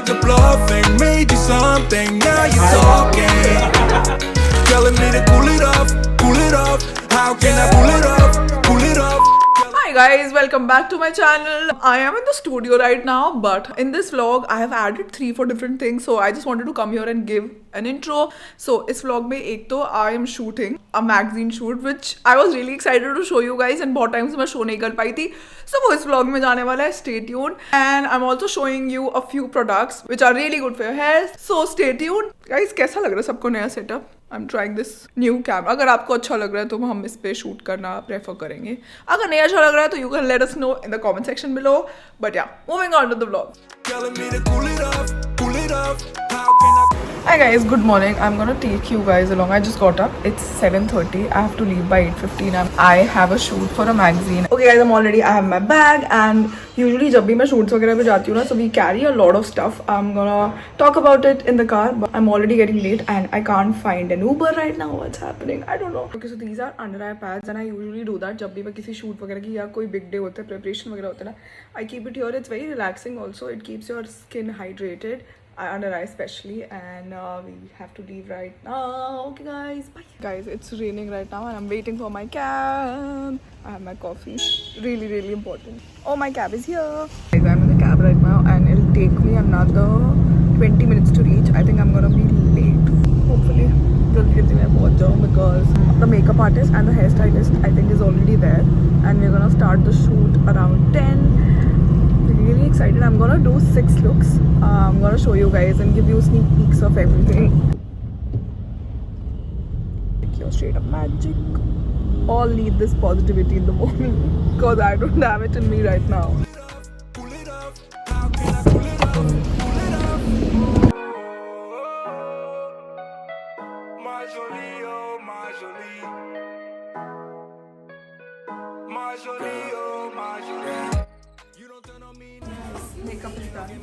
the bluffing, made you something, now you're talking. Telling me to cool it off, how can I pull it off? Hi guys, welcome back to my channel. I am in the studio right now, but in this vlog I have added 3-4 different things, so I just wanted to come here and give an intro. So इस vlog में एक तो I am shooting a magazine shoot which I was really excited to show you guys, and बहुत time से मैं show नहीं कर पाई थी, so वो इस vlog में जाने वाला है. Stay tuned. And I'm also showing you a few products which are really good for your hair, so stay tuned. Guys, कैसा लग रहा है सबको नया setup? I'm trying this new camera. अगर आपको अच्छा लग रहा है तो हम इस पे शूट करना प्रेफर करेंगे. अगर नहीं अच्छा लग रहा है तो you can let us know in the comment section below. But yeah, moving on to the vlog. Hi guys, good morning. I'm gonna take you guys along. I just got up. It's 7:30. I have to leave by 8:15. I have a shoot for a magazine. Okay guys, I have my bag, and usually जब भी मैं shoots वगैरह पे जाती हूँ ना, so we carry a lot of stuff. I'm gonna talk about it in the car, but I'm already getting late and I can't find an Uber right now. What's happening? I don't know. Okay, so these are under eye pads, and I usually do that जब भी मैं किसी shoot वगैरह की या कोई big day होता है, preparation वगैरह होता है ना, I keep it here. It's very relaxing also. It keeps your skin hydrated. Under eye especially, and we have to leave right now. Okay guys, bye. Guys, it's raining right now and I'm waiting for my cab. I have my coffee. Really important. Oh, my cab is here. Guys, I'm in the cab right now and it'll take me another 20 minutes to reach. I think I'm gonna be late. Hopefully जल्दी मैं पहुंच जाऊँ, because the makeup artist and the hairstylist I think is already there, and we're gonna start the shoot around 10. Really excited. I'm gonna do 6 looks. I'm gonna show you guys and give you sneak peeks of everything. You're straight up magic. All need this positivity in the morning because I don't have it in me right now. Makeup is done.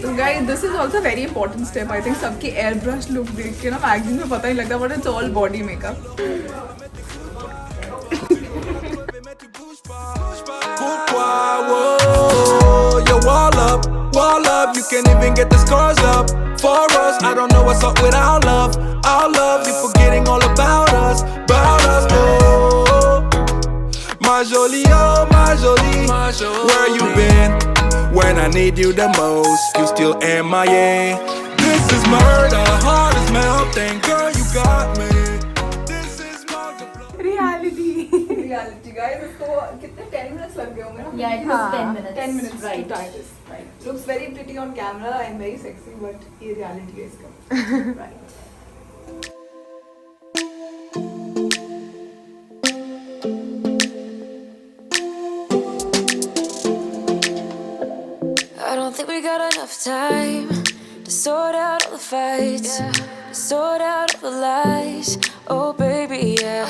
So guys, this is also a very important step. I think सबकी airbrush look देख के ना magazine में पता नहीं लगता, but it's all body makeup. Yo, wall up, you can't even get the scars up. For us, I don't know what's up with our love, you're forgetting all about us, oh. My jolie, oh my jolie, where you been? When I need you the most, you still MIA. This is murder, heart is melting, girl you got me. This is Reality guys, इसको कितने 10 minutes लग गए होंगे ना? Yeah, it was 10 minutes. 10 minutes right. to tie this. Right. Looks very pretty on camera and very sexy, but ये reality है इसका. Right. I don't think we got enough time to sort out all the fights, to sort out all the lies. Oh baby, yeah.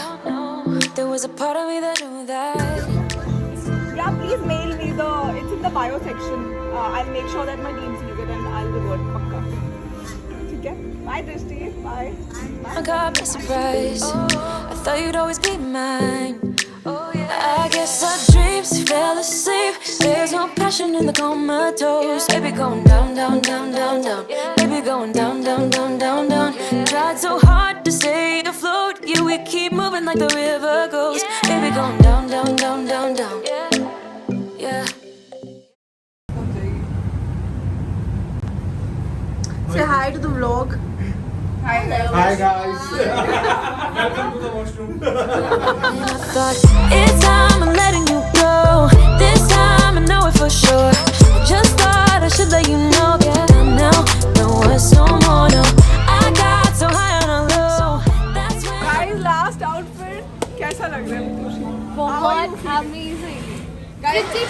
There was a part of me that knew that. Yeah, please mail me it's in the bio section. I'll make sure that my team sees it and I'll revert pakka. ठीक है? Bye Drishti. Bye. I got me surprised. I thought you'd always be mine. I guess our dreams fell asleep. There's no passion in the comatose. Baby going down, down, down, down, down. Baby going down, down, down, down, down. Tried so hard to stay afloat. Yeah, we keep moving like the river goes. Baby going down, down, down, down, down. Yeah. Say hi to the vlog. Hi guys. Welcome to the washroom. I thought it's time I'm letting you go. This time I know it for sure. Just thought I should let you know. Yeah, now no words no more. No, I got so high on a low. That's when. Guys, last outfit कैसा लग रहा है मुझे? बहुत amazing. Pretty.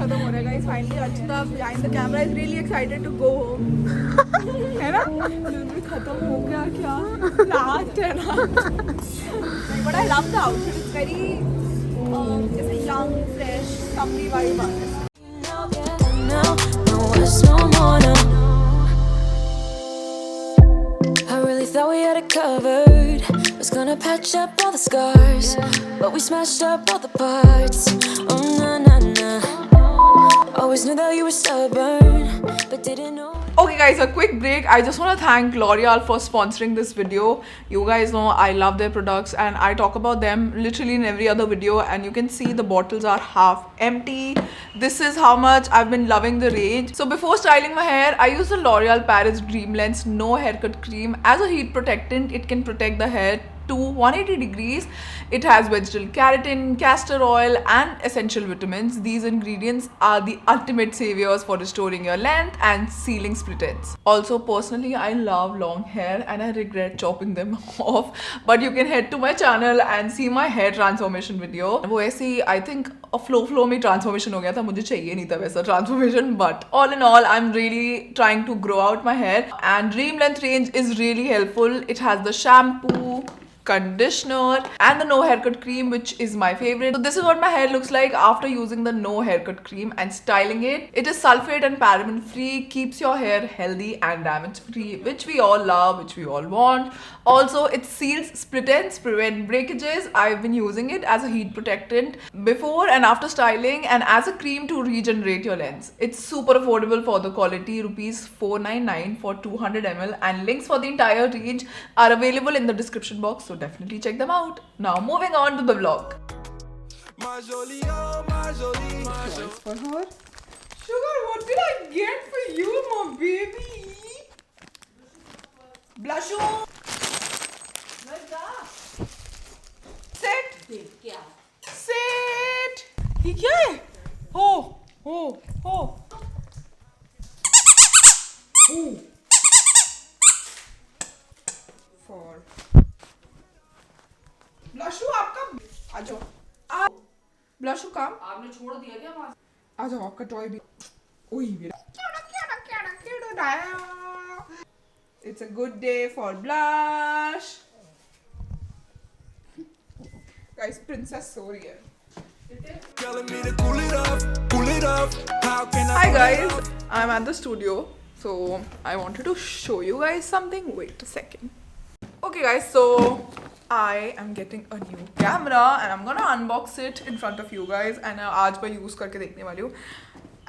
खत्म हो रहा है guys. Finally, Archita behind the camera is really excited to go home. है ना? खत्म हो गया क्या? Last है ना? But I love the outfit. It's very जैसे young, fresh, summery vibe आता है. Now no words no more. No. I really thought we had it covered. was gonna patch up all the scars, but we smashed up all the parts. Oh na na na. Always knew that you were stubborn, but didn't know. Okay guys, a quick break. I just want to thank L'Oreal for sponsoring this video. You guys know I love their products and I talk about them literally in every other video, and you can see the bottles are half empty. This is how much I've been loving the range. So before styling my hair, I use the L'Oreal Paris Dream Lens No Haircut Cream. As a heat protectant, it can protect the hair to 180 degrees. It has vegetable keratin, castor oil and essential vitamins. These ingredients are the ultimate saviors for restoring your length and sealing split ends. Also, personally, I love long hair and I regret chopping them off, but you can head to my channel and see my hair transformation video. वो ऐसी I think a flow में transformation हो गया था, मुझे चाहिए नहीं था वैसा transformation, but all in all I'm really trying to grow out my hair, and Dream Length range is really helpful. It has the shampoo, conditioner and the no haircut cream, which is my favorite. So this is what my hair looks like after using the no haircut cream and styling it. It is sulfate and paraben free, keeps your hair healthy and damage free, which we all love, which we all want. Also, it seals split ends, prevent breakages. I've been using it as a heat protectant before and after styling, and as a cream to regenerate your lens. It's super affordable for the quality, rupees 499 for 200 ml, and links for the entire range are available in the description box, so definitely check them out. Now moving on to the vlog. My jolie, oh my jolie, my jolie. For her. Sugar, what did I get for you, my baby? Blush on. Sit. Sit. ये क्या है? Oh. For. ब्लशू आपका आ जाओ ब्लशू काम आपने छोड़ दिया क्या वहां आ जाओ आपका टॉय भी ओए मेरा it's a good day for blush guys princess सो रही है Telling me to cool it off. How can I? Hi guys, I'm at the studio, so I wanted to show you guys something. Wait a second. Okay guys, so I am getting a new camera and I'm gonna unbox it in front of you guys, and आज मैं use करके देखने वाली हूँ.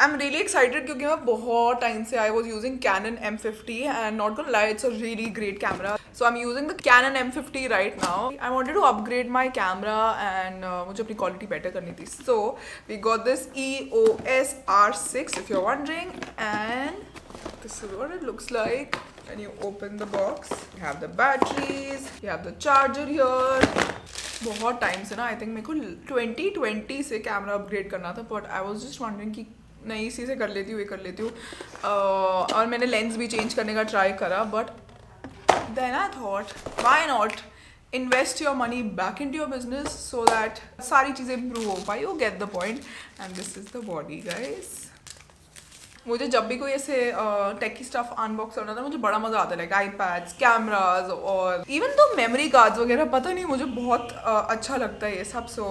I'm really excited क्योंकि मैं बहुत time से I was using Canon M50 and not gonna lie, it's a really great camera. So I'm using the Canon M50 right now. I wanted to upgrade my camera and मुझे अपनी quality better करनी थी. So we got this EOS R6 if you're wondering, and this is what it looks like. When you open the box, you have the batteries, you have the charger here. बहुत time से ना I think मेरे को 2020 से camera upgrade करना था, but I was just wondering कि नहीं इसी से कर लेती हूँ, ये कर लेती हूँ. और मैंने लेंस भी चेंज करने का ट्राई करा, but then I thought why not invest your money back into your business so that सारी चीज़ें इम्प्रूव हो पाई. You get the point. And this is the body guys. मुझे जब भी कोई ऐसे टेकी स्टफ अनबॉक्स करना था, मुझे बड़ा मजा आता है, लाइक आईपैड्स, कैमराज और इवन तो मेमोरी कार्ड्स वगैरह. पता नहीं मुझे बहुत अच्छा लगता है ये सब. सो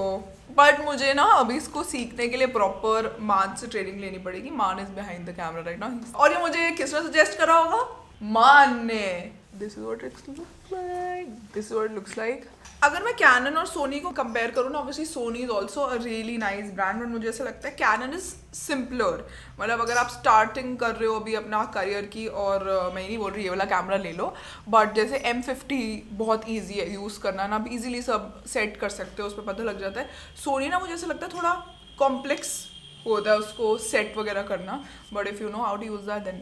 बट मुझे ना अभी इसको सीखने के लिए प्रॉपर मान से ट्रेनिंग लेनी पड़ेगी. मान is behind the camera right now, और ये मुझे किसने सजेस्ट करा होगा? मान ने. This is what it looks like. This is what it looks like. अगर मैं कैनन और सोनी को कंपेयर करूँ ना, obviously Soni is also a really nice brand, but मुझे ऐसा लगता है कैनन इज सिंपलर. मतलब अगर आप स्टार्टिंग कर रहे हो अभी अपना करियर की, और मैं नहीं बोल रही ये वाला कैमरा ले लो, बट जैसे M50 बहुत ईजी है यूज़ करना ना, आप ईजिली सब सेट कर सकते हो, उस पर पता लग जाता है. सोनी ना मुझे ऐसा लगता है थोड़ा कॉम्प्लेक्स होता है उसको सेट वगैरह करना, but if you know how to use that then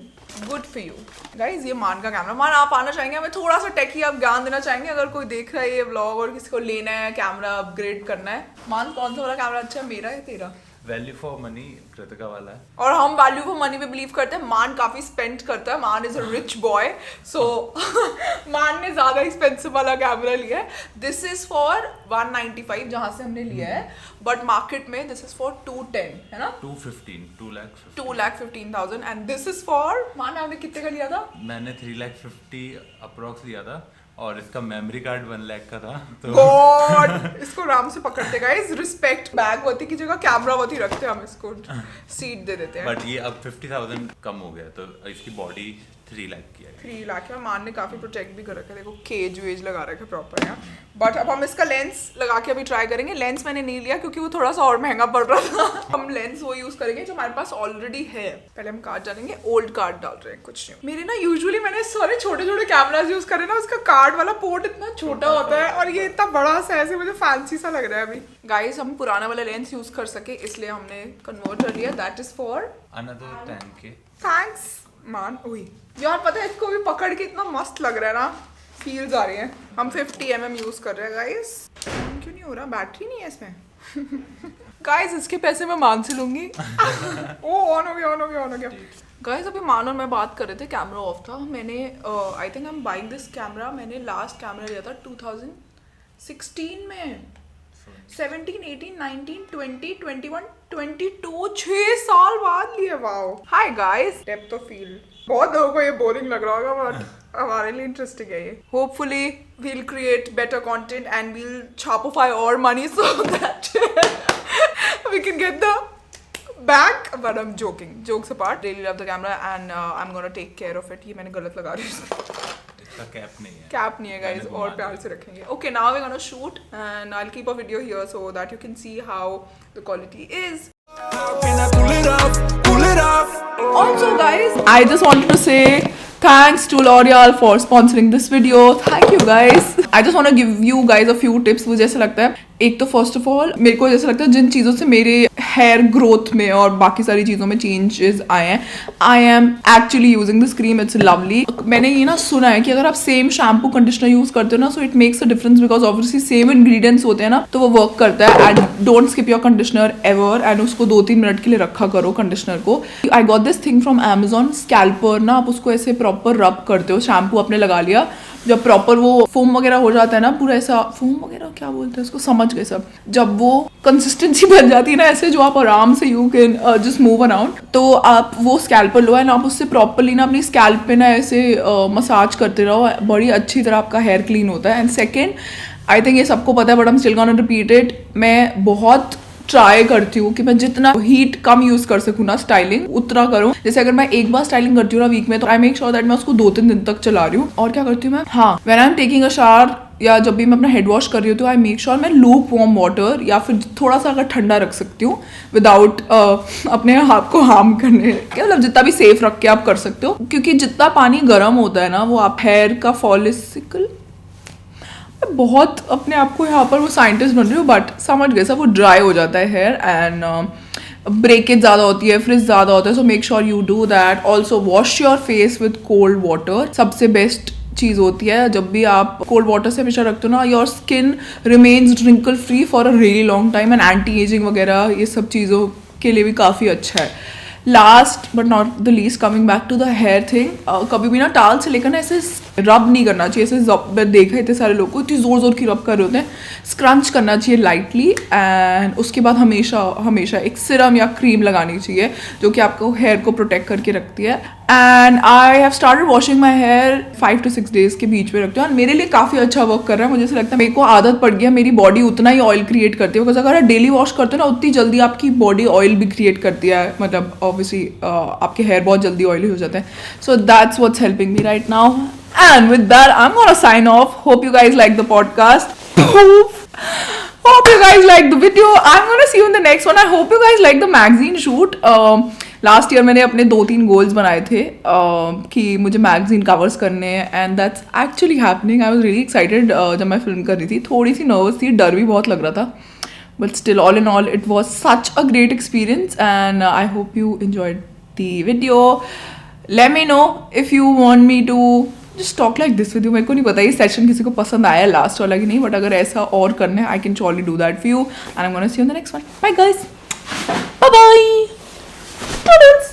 good for you guys. ये मान का कैमरा. मान आप आना चाहेंगे, हमें थोड़ा सा टेकी आप ज्ञान देना चाहेंगे अगर कोई देख रहा है ये व्लॉग और किसी को लेना है कैमरा अपग्रेड करना है? मान कौन सा वाला कैमरा अच्छा है, मेरा है तेरा? वैल्यू फॉर मनी कृतिका वाला है. और हम वैल्यू फॉर मनी पे बिलीव करते हैं. मान काफ़ी स्पेंड करता है. मान इज अ रिच बॉय, सो मान ने ज़्यादा एक्सपेंसिव वाला कैमरा लिया है. दिस इज़ फॉर 195 जहाँ से हमने लिया है, बट मार्केट में दिस इज़ फॉर 210 है ना, 2,15,000. एंड दिस इज़ फॉर मान आपने कितने का लिया था? मैंने 3,50,000 अप्रॉक्स लिया था, और इसका मेमोरी कार्ड 1 लाख का था. तो गॉड इसको आराम से पकड़ते गाइस. रिस्पेक्ट. बैग वती की जगह कैमरा वती रखते हैं हम, इसको सीट दे देते हैं. बट ये अब 50,000 कम हो गया, तो इसकी बॉडी 3 लाख किया है। 3 लाख है। मान ने काफी प्रोटेक्ट भी कर रखा है, देखो केज वेज लगा रखा है प्रॉपर यहाँ। बट अब हम इसका लेंस लगा के अभी ट्राई करेंगे। लेंस मैंने नहीं लिया क्योंकि वो थोड़ा सा और महंगा पड़ रहा था। हम लेंस वो यूज करेंगे जो हमारे पास ऑलरेडी है। पहले हम कार्ड डालेंगे, ओल्ड कार्ड डाल रहे हैं कुछ नहीं। मेरे ना यूजुअली मैंने सारे छोटे छोटे कैमराज यूज करे ना, उसका कार्ड वाला पोर्ट इतना छोटा होता है और ये इतना बड़ा सा ऐसे मुझे फैंसी सा लग रहा है अभी। गाइस हम पुराना वाला लेंस यूज कर सके इसलिए हमने कन्वर्ट कर लिया। That is for another 10K। Thanks मान। ओए यार पता है इसको भी पकड़ के इतना मस्त लग रहा है ना, फील्स आ रही हैं। हम 50 mm यूज कर रहे हैं गाइस। क्यों नहीं हो रहा, बैटरी नहीं है इसमें। गाइस इसके पैसे मैं मान से लूंगी। ओ ऑन हो गया। गाइस अभी मान और मैं बात कर रहे थे, कैमरा ऑफ था। मैंने I think I am buying this camera. मैंने लास्ट कैमरा लिया था 2016 में। 17, 18, 19, 20, 21, 22 6 साल बाद लिए। Wow. Hi guys, depth of field. बहुत लोगों को ये बोरिंग लग रहा होगा बट हमारे लिए इंटरेस्टिंग है ये। Hopefully we'll create better content and we'll छापोफाई और money so that we can get the back, but I'm joking. Jokes apart, really love the camera and I'm gonna take care of it. ये मैंने गलत लगा रही हूँ। इसका cap नहीं है। कैप नहीं है guys, और प्यार से रखेंगे। Okay, now we're gonna shoot and I'll keep a video here so that you can see how the quality is. How can I pull it off? Pull it off. Also guys, I just wanted to say thanks to LOreal for sponsoring this video. Thank you guys. I just want to give you guys a few tips. मुझे ऐसा लगता है, एक तो first of all मेरे को जैसा लगता है जिन चीज़ों से मेरे हेयर ग्रोथ में और बाकी सारी चीज़ों में चेंजेस आए हैं, I am actually using this cream. It's lovely. मैंने ये ना सुना है कि अगर आप सेम शैम्पू कंडीशनर यूज करते हो ना, so it makes a difference because obviously same ingredients होते हैं ना, तो वो वर्क करता है। And don't skip your conditioner ever and उसको 2-3 मिनट के लिए रखा करो कंडीशनर को। I got this thing from Amazon, scalper ना, आप उसको ऐसे प्रॉपर रब करते हो। शैम्पू आपने लगा लिया, जब प्रॉपर वो फोम वगैरह हो जाता है ना, पूरा ऐसा फोम वगैरह क्या बोलते हैं उसको, समझ गए सब। जब वो कंसिस्टेंसी बन जाती है ना ऐसे, जो आप आराम से you can just move around, तो आप वो स्कैल्पर लो एंड आप उससे प्रॉपरली ना अपनी स्कैल्प पे ना ऐसे मसाज करते रहो। बड़ी अच्छी तरह आपका हेयर क्लीन होता है। एंड सेकेंड, आई थिंक ये सबको पता है but I am still gonna repeat it, मैं बहुत ट्राई करती हूँ कि मैं जितना हीट कम यूज कर सकूँ ना स्टाइलिंग, उतना करूँ। जैसे अगर मैं एक बार स्टाइलिंग करती हूँ ना वीक में, तो आई मेक श्योर दैट मैं उसको 2-3 दिन तक चला रही हूँ। और क्या करती हूँ मैं, हाँ, when I am taking a shower या जब भी मैं अपना हेड वॉश कर रही हूँ, तो आई मेक श्योर मैं लूक वार्म वाटर या फिर थोड़ा सा अगर ठंडा रख सकती हूँ विदाउट अपने आप को हार्म करने के, मतलब जितना भी सेफ रख के आप कर सकते हो। क्योंकि जितना पानी गर्म होता है ना, वो आप हेयर का फॉलिकल, बहुत अपने आप को यहाँ पर वो साइंटिस्ट बन रही हूँ बट समझ गए सब, वो ड्राई हो जाता है हेयर एंड ब्रेकेज ज़्यादा होती है, फ्रिज ज़्यादा होता है। So make sure you do that. Also wash your face with cold water, सबसे बेस्ट चीज़ होती है। जब भी आप कोल्ड वाटर से हमेशा रखते हो ना, your skin remains wrinkle free for a really long time and anti aging वगैरह ये सब चीज़ों के लिए भी काफ़ी अच्छा है। Last but not the least, coming back to the hair thing, कभी भी ना टाल से लेकर ना ऐसे रब नहीं करना चाहिए। ऐसे देखा इतने सारे लोग को इतनी जोर जोर की रब कर रहे होते हैं। स्क्रंच करना चाहिए लाइटली एंड उसके बाद हमेशा एक सिरम या क्रीम लगानी चाहिए जो कि आपको हेयर को प्रोटेक्ट करके रखती है। And I have started washing my hair 5 to 6 days के बीच में रखती हूँ और मेरे लिए काफ़ी अच्छा वर्क कर रहा है। मुझे ऐसा लगता है मेरे को आदत पड़ गया, मेरी बॉडी उतना ही ऑयल क्रिएट करती है। बिकॉज अगर आप डेली वॉश करते हो ना, उतनी जल्दी आपकी बॉडी ऑयल भी क्रिएट करती है, मतलब ऑब्वियसली आपके हेयर बहुत जल्दी ऑयली हो जाते हैं। So that's what's helping me right now and with that I am gonna sign off. Hope you guys like the podcast. Hope you guys like the video. I'm gonna see you in the next one. I hope you guys like the magazine shoot. Last year मैंने अपने 2-3 goals बनाए थे कि मुझे magazine covers करने हैं and that's actually happening. I was really excited जब मैं film कर रही थी, थोड़ी सी nervous थी, डर भी बहुत लग रहा था, but still all in all it was such a great experience and I hope you enjoyed the video. Let me know if you want me to just talk like this with you. मेरे को नहीं पता ये session किसी को पसंद आया last वाला कि नहीं, बट अगर ऐसा और करना है I can surely do that for you and I'm gonna see you in the next one. Bye guys. Bye bye. Toodles.